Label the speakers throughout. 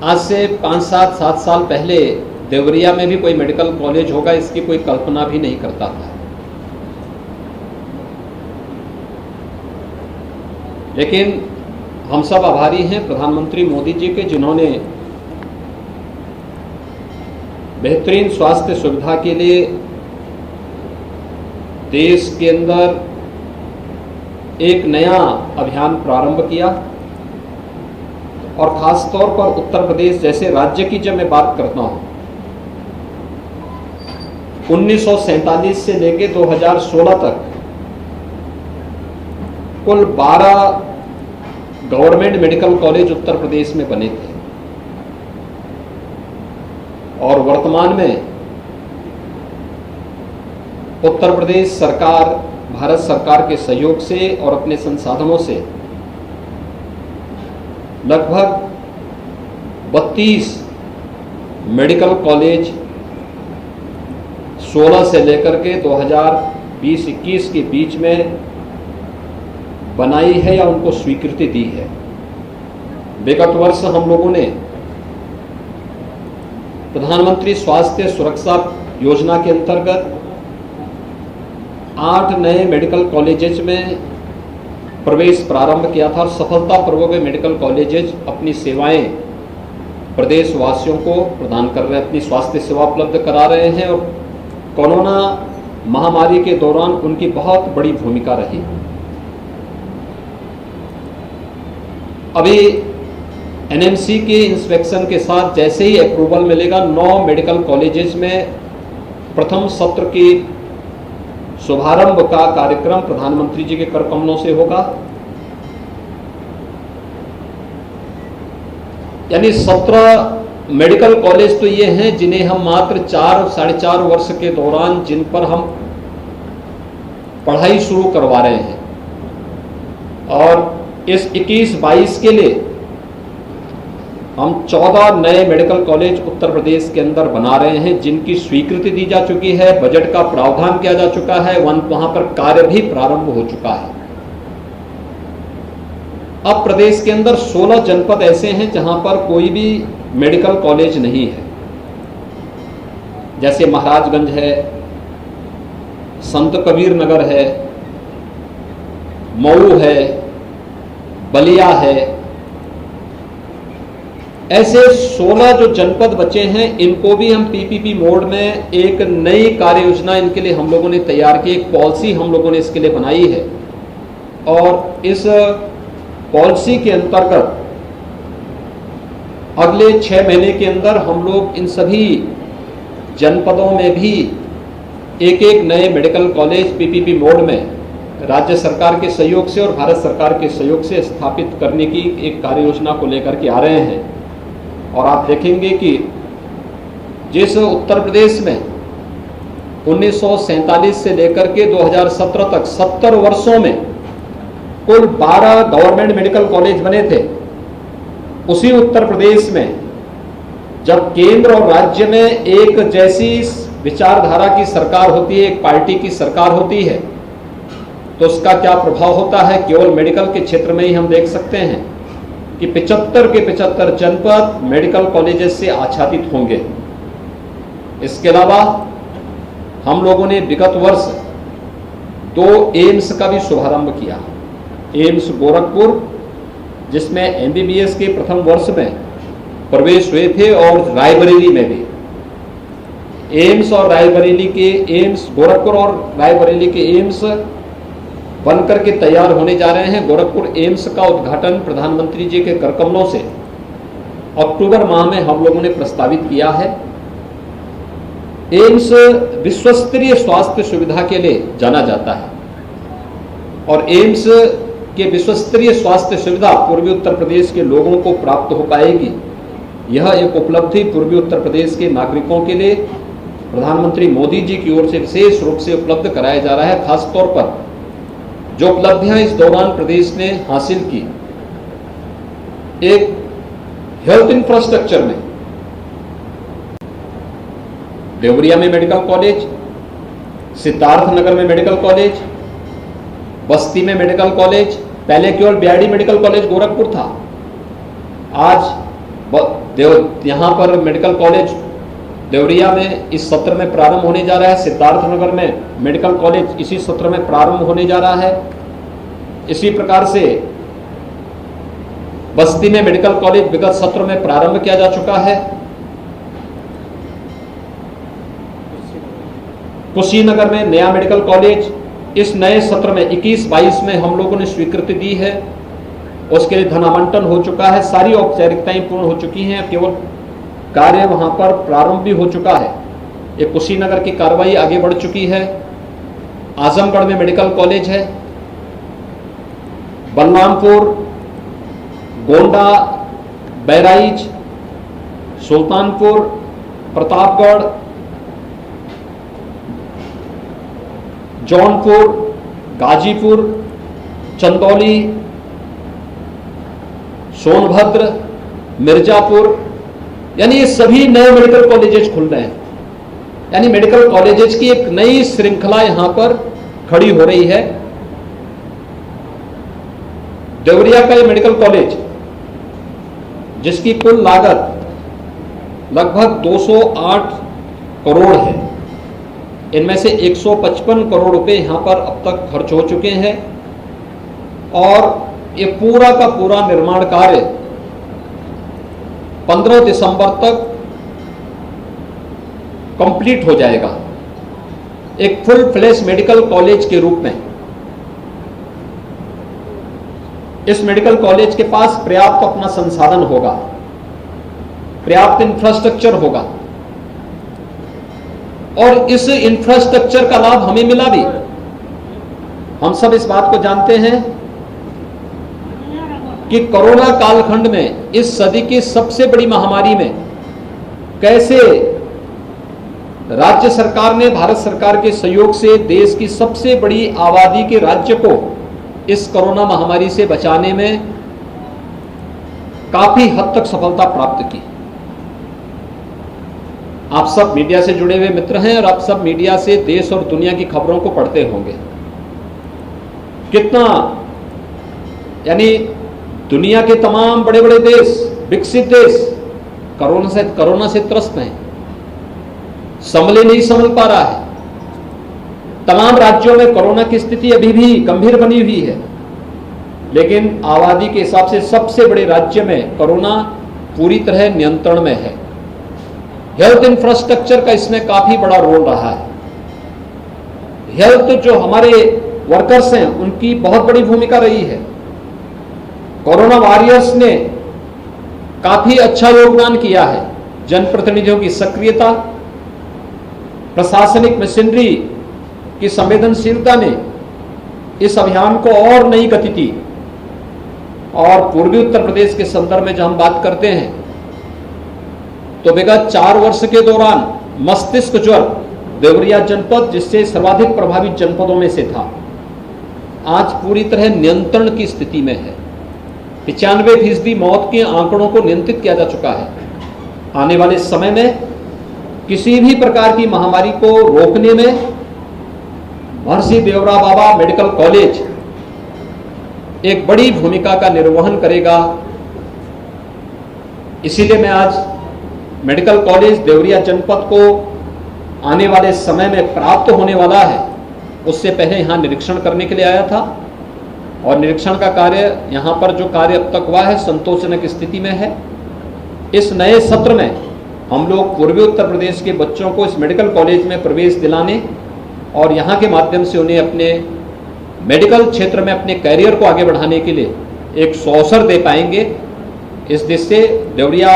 Speaker 1: आज से 5-7 साल पहले देवरिया में भी कोई मेडिकल कॉलेज होगा इसकी कोई कल्पना भी नहीं करता था। लेकिन हम सब आभारी हैं प्रधानमंत्री मोदी जी के, जिन्होंने बेहतरीन स्वास्थ्य सुविधा के लिए देश के अंदर एक नया अभियान प्रारंभ किया। और खास तौर पर उत्तर प्रदेश जैसे राज्य की जब मैं बात करता हूं, 1947 से लेकर 2016 तक कुल 12 government medical college Uttar Pradesh में बने थे। और वर्तमान में उत्तर प्रदेश सरकार भारत सरकार के सहयोग से और अपने संसाधनों से लगभग 32 मेडिकल कॉलेज 16 से लेकर के 2020-21 के बीच में बनाई है या उनको स्वीकृति दी है। विगत वर्ष हम लोगों ने प्रधानमंत्री स्वास्थ्य सुरक्षा योजना के अंतर्गत 8 नए मेडिकल कॉलेजेस में प्रवेश प्रारंभ किया था और सफलतापूर्वक मेडिकल कॉलेजेस अपनी सेवाएं प्रदेशवासियों को प्रदान कर रहे हैं, अपनी स्वास्थ्य सेवा उपलब्ध करा रहे हैं। और कोरोना महामारी के दौरान उनकी बहुत बड़ी भूमिका रही। अभी एनएमसी के इंस्पेक्शन के साथ जैसे ही अप्रूवल मिलेगा, 9 मेडिकल कॉलेजेस में प्रथम सत्र की शुभारंभ का कार्यक्रम प्रधानमंत्री जी के कर कमलों से होगा। यानी 17 मेडिकल कॉलेज तो ये हैं जिन्हें हम मात्र 4-4.5 वर्ष के दौरान जिन पर हम पढ़ाई शुरू करवा रहे हैं। और इस 21-22 के लिए हम 14 नए मेडिकल कॉलेज उत्तर प्रदेश के अंदर बना रहे हैं, जिनकी स्वीकृति दी जा चुकी है, बजट का प्रावधान किया जा चुका है, वहां पर कार्य भी प्रारंभ हो चुका है। अब प्रदेश के अंदर 16 जनपद ऐसे हैं जहां पर कोई भी मेडिकल कॉलेज नहीं है, जैसे महाराजगंज है, संत कबीर नगर है, मऊ है, बलिया है। ऐसे 16 जो जनपद बचे हैं, इनको भी हम पीपीपी मोड में एक नई कार्य योजना इनके लिए हम लोगों ने तैयार की, एक पॉलिसी हम लोगों ने इसके लिए बनाई है। और इस पॉलिसी के अंतर्गत अगले 6 महीने के अंदर हम लोग इन सभी जनपदों में भी एक नए मेडिकल कॉलेज पीपीपी मोड में राज्य सरकार के सहयोग से और भारत सरकार के सहयोग से स्थापित करने की एक कार्य योजना को लेकर के आ रहे हैं। और आप देखेंगे कि जिस उत्तर प्रदेश में 1947 से लेकर के 2017 तक 70 वर्षों में कुल 12 गवर्नमेंट मेडिकल कॉलेज बने थे, उसी उत्तर प्रदेश में जब केंद्र और राज्य में एक जैसी विचारधारा की सरकार होती है, एक पार्टी की सरकार होती है, तो उसका क्या प्रभाव होता है केवल मेडिकल के क्षेत्र में ही हम देख सकते हैं कि 75 के 75 जनपद मेडिकल कॉलेजेस से आच्छादित होंगे। इसके अलावा हम लोगों ने विगत वर्ष 2 एम्स का भी शुभारंभ किया। एम्स गोरखपुर, जिसमें एमबीबीएस के प्रथम वर्ष में प्रवेश हुए थे, और रायबरेली में भी एम्स और रायबरेली के एम्स, गोरखपुर और रायबरेली के एम्स बनकर के तैयार होने जा रहे हैं। गोरखपुर एम्स का उद्घाटन प्रधानमंत्री जी के करकमलों से अक्टूबर माह में हम लोगों ने प्रस्तावित किया है। एम्स विश्वस्तरीय स्वास्थ्य सुविधा के लिए जाना जाता है और एम्स के विश्वस्तरीय स्वास्थ्य सुविधा पूर्वी उत्तर प्रदेश के लोगों को प्राप्त हो पाएगी। यह एक उपलब्धि पूर्वी उत्तर प्रदेश के नागरिकों के लिए प्रधानमंत्री मोदी जी की ओर से विशेष रूप से उपलब्ध कराया जा रहा है। खास तौर पर जो उपलब्धियां इस दौरान प्रदेश ने हासिल की, एक हेल्थ इंफ्रास्ट्रक्चर में देवरिया में मेडिकल कॉलेज, सिद्धार्थनगर में मेडिकल कॉलेज, बस्ती में मेडिकल कॉलेज, पहले केवल बीआरडी मेडिकल कॉलेज गोरखपुर था, आज यहाँ पर मेडिकल कॉलेज देवरिया में इस सत्र में प्रारंभ होने जा रहा है। सिद्धार्थनगर में मेडिकल कॉलेज इसी सत्र में प्रारंभ होने जा रहा है। इसी प्रकार से बस्ती में मेडिकल कॉलेज विगत सत्र में प्रारंभ किया जा चुका है। कुशीनगर में नया मेडिकल कॉलेज इस नए सत्र में 21-22 में हम लोगों ने स्वीकृति दी है। उसके लिए धन आवंटन हो चुका है, सारी औपचारिकताएं पूर्ण हो चुकी हैं, केवल कार्य वहां पर प्रारंभ भी हो चुका है। एक कुशीनगर की कार्रवाई आगे बढ़ चुकी है। आजमगढ़ में मेडिकल कॉलेज है। बलरामपुर, गोंडा, बहराइच, सुल्तानपुर, प्रतापगढ़, जौनपुर, गाजीपुर, चंदौली, सोनभद्र, मिर्जापुर, यानी ये सभी नए मेडिकल कॉलेजेस खुल रहे हैं। यानी मेडिकल कॉलेजेस की एक नई श्रृंखला यहां पर खड़ी हो रही है। देवरिया का ये मेडिकल कॉलेज, जिसकी कुल लागत लगभग 208 करोड़ है, इनमें से 155 करोड़ रुपए यहां पर अब तक खर्च हो चुके हैं और ये पूरा का पूरा निर्माण कार्य 15 दिसंबर तक कंप्लीट हो जाएगा, एक फुल फ्लैश मेडिकल कॉलेज के रूप में। इस मेडिकल कॉलेज के पास पर्याप्त अपना संसाधन होगा, पर्याप्त इंफ्रास्ट्रक्चर होगा और इस इंफ्रास्ट्रक्चर का लाभ हमें मिला भी। हम सब इस बात को जानते हैं कि कोरोना कालखंड में, इस सदी की सबसे बड़ी महामारी में, कैसे राज्य सरकार ने भारत सरकार के सहयोग से देश की सबसे बड़ी आबादी के राज्य को इस कोरोना महामारी से बचाने में काफी हद तक सफलता प्राप्त की। आप सब मीडिया से जुड़े हुए मित्र हैं और आप सब मीडिया से देश और दुनिया की खबरों को पढ़ते होंगे। कितना, यानी दुनिया के तमाम बड़े बड़े देश, विकसित देश कोरोना से त्रस्त हैं, संभले नहीं संभल पा रहा है। तमाम राज्यों में कोरोना की स्थिति अभी भी गंभीर बनी हुई है, लेकिन आबादी के हिसाब से सबसे बड़े राज्य में कोरोना पूरी तरह नियंत्रण में है। हेल्थ इंफ्रास्ट्रक्चर का इसमें काफी बड़ा रोल रहा है। हेल्थ जो हमारे वर्कर्स हैं, उनकी बहुत बड़ी भूमिका रही है। कोरोना वॉरियर्स ने काफी अच्छा योगदान किया है। जनप्रतिनिधियों की सक्रियता, प्रशासनिक मशीनरी की संवेदनशीलता ने इस अभियान को और नई गति दी। और पूर्वी उत्तर प्रदेश के संदर्भ में जब हम बात करते हैं तो विगत 4 वर्ष के दौरान मस्तिष्क ज्वर देवरिया जनपद, जिससे सर्वाधिक प्रभावित जनपदों में से था, आज पूरी तरह नियंत्रण की स्थिति में है। 95% मौत के आंकड़ों को नियंत्रित किया जा चुका है। आने वाले समय में किसी भी प्रकार की महामारी को रोकने में महर्षि देवरा बाबा मेडिकल कॉलेज एक बड़ी भूमिका का निर्वहन करेगा। इसीलिए मैं आज मेडिकल कॉलेज देवरिया जनपद को आने वाले समय में प्राप्त होने वाला है, उससे पहले यहाँ निरीक्षण करने के लिए आया था। और निरीक्षण का कार्य, यहाँ पर जो कार्य अब तक हुआ है, संतोषजनक स्थिति में है। इस नए सत्र में हम लोग पूर्वी उत्तर प्रदेश के बच्चों को इस मेडिकल कॉलेज में प्रवेश दिलाने और यहाँ के माध्यम से उन्हें अपने मेडिकल क्षेत्र में अपने कैरियर को आगे बढ़ाने के लिए एक अवसर दे पाएंगे। इस दृष्टि से देवरिया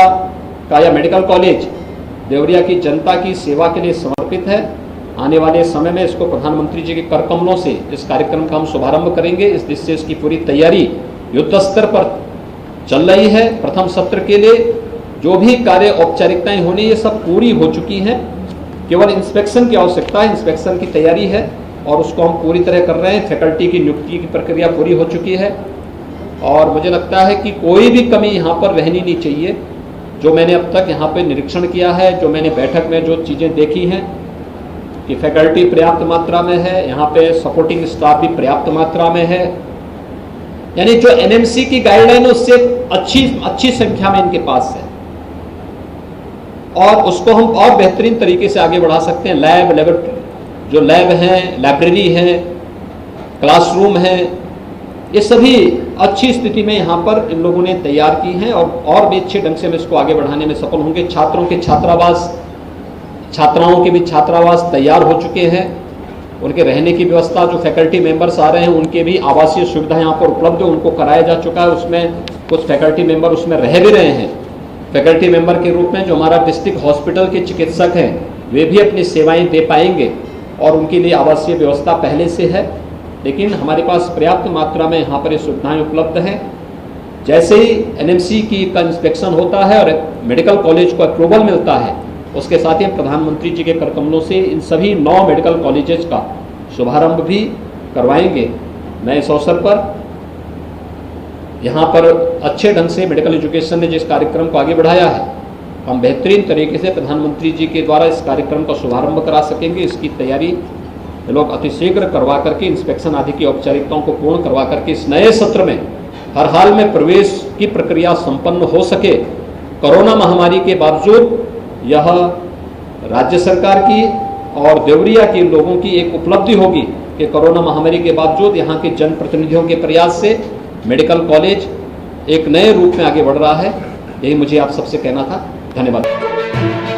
Speaker 1: का यह मेडिकल कॉलेज देवरिया की जनता की सेवा के लिए समर्पित है। आने वाले समय में इसको प्रधानमंत्री जी के कर कमलों से इस कार्यक्रम का हम शुभारंभ करेंगे। इस दृष्टि से इसकी पूरी तैयारी युद्ध स्तर पर चल रही है। प्रथम सत्र के लिए जो भी कार्य औपचारिकताएं होनी, ये सब पूरी हो चुकी हैं। केवल इंस्पेक्शन की आवश्यकता है, इंस्पेक्शन की तैयारी है और उसको हम पूरी तरह कर रहे हैं। फैकल्टी की नियुक्ति की प्रक्रिया पूरी हो चुकी है और मुझे लगता है कि कोई भी कमी यहाँ पर रहनी नहीं चाहिए। जो मैंने अब तक यहाँ पे निरीक्षण किया है, जो मैंने बैठक में जो चीज़ें देखी हैं कि फैकल्टी पर्याप्त मात्रा में है, यहाँ पे सपोर्टिंग स्टाफ भी पर्याप्त मात्रा में है, यानी जो एनएमसी की गाइडलाइन उससे अच्छी संख्या में इनके पास है। और उसको हम और बेहतरीन तरीके से आगे बढ़ा सकते हैं। जो लैब हैं, लाइब्रेरी है, क्लासरूम है, ये सभी अच्छी स्थिति में यहाँ पर इन लोगों ने तैयार की हैं और भी अच्छे ढंग से हम इसको आगे बढ़ाने में सफल होंगे। छात्रों के छात्रावास, छात्राओं के भी छात्रावास तैयार हो चुके हैं। उनके रहने की व्यवस्था, जो फैकल्टी मेंबर्स आ रहे हैं उनके भी आवासीय सुविधा यहाँ पर उपलब्ध है, उनको कराया जा चुका है। उसमें कुछ फैकल्टी मेंबर उसमें रह भी रहे हैं। फैकल्टी मेंबर के रूप में जो हमारा डिस्ट्रिक्ट हॉस्पिटल के चिकित्सक हैं वे भी अपनी सेवाएं दे पाएंगे और उनके लिए आवासीय व्यवस्था पहले से है। लेकिन हमारे पास पर्याप्त मात्रा में यहाँ पर ये सुविधाएँ उपलब्ध हैं। जैसे ही एनएमसी का इंस्पेक्शन होता है और मेडिकल कॉलेज को अप्रूवल मिलता है, उसके साथ ही प्रधानमंत्री जी के करकमलों से इन सभी 9 मेडिकल कॉलेजेस का शुभारंभ भी करवाएंगे। मैं इस अवसर पर यहाँ पर अच्छे ढंग से मेडिकल एजुकेशन ने जिस कार्यक्रम को आगे बढ़ाया है, हम बेहतरीन तरीके से प्रधानमंत्री जी के द्वारा इस कार्यक्रम का शुभारंभ करा सकेंगे। इसकी तैयारी लोग अतिशीघ्र करवा करके इंस्पेक्शन आदि की औपचारिकताओं को पूर्ण करवा करके इस नए सत्र में हर हाल में प्रवेश की प्रक्रिया संपन्न हो सके। कोरोना महामारी के बावजूद यह राज्य सरकार की और देवरिया के लोगों की एक उपलब्धि होगी कि कोरोना महामारी के बावजूद यहाँ के जनप्रतिनिधियों के प्रयास से मेडिकल कॉलेज एक नए रूप में आगे बढ़ रहा है। यही मुझे आप सबसे कहना था। धन्यवाद।